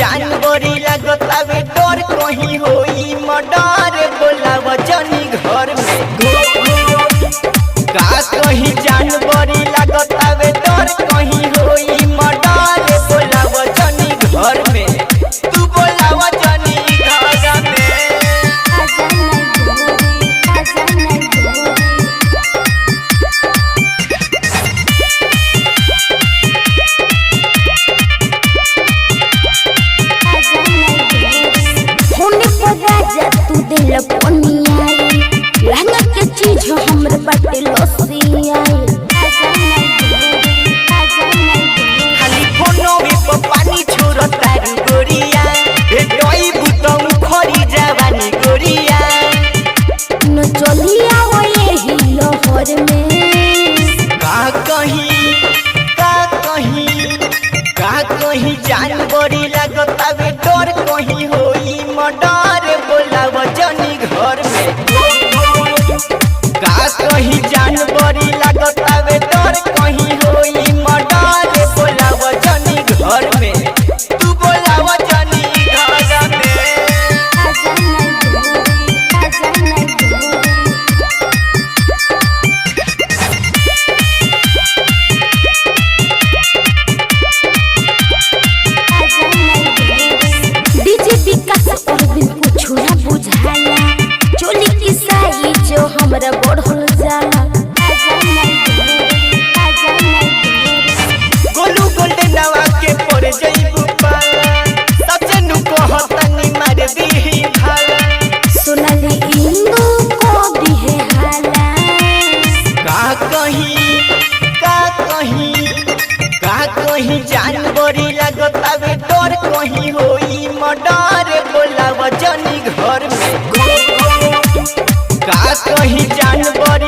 जानवरी लागतावे डर कहीं होई मर्डर बोलाव जनी घर में का कहीं जानवरी लागतावे डर कहीं होई मर्डर बोलाव जनी घर में तू बोलाव जनी घर में के चीज हमरे बाटे लसिया खाली फोनो पे पानी छोड़ता रू गोरिया ए डोई बुतम खरी जवानी गोरिया न चलिया हो यही लहर में का कहीं जानवरी लागतावे डर कहीं होई मर्डर बोलाव जनी घर में का कहीं जानवरी लागतावे डर कहीं होई मर्डर बोलाव जनी घर में तू बोलाव जनी घर में डीजे विकास और बिन कुछु ना बुझाला चोली की साई जो हमरा बढ़ल जाला गोलू गोल्डनवा के पर जइबू पाला सबसे नु कहतनी मार दी भाला सोनाली इंदु को दिहे हाला का कहीं जानवरी लागतावे डर कहीं होई मर्डर बोलाव जनी घर में का कहीं जानवरी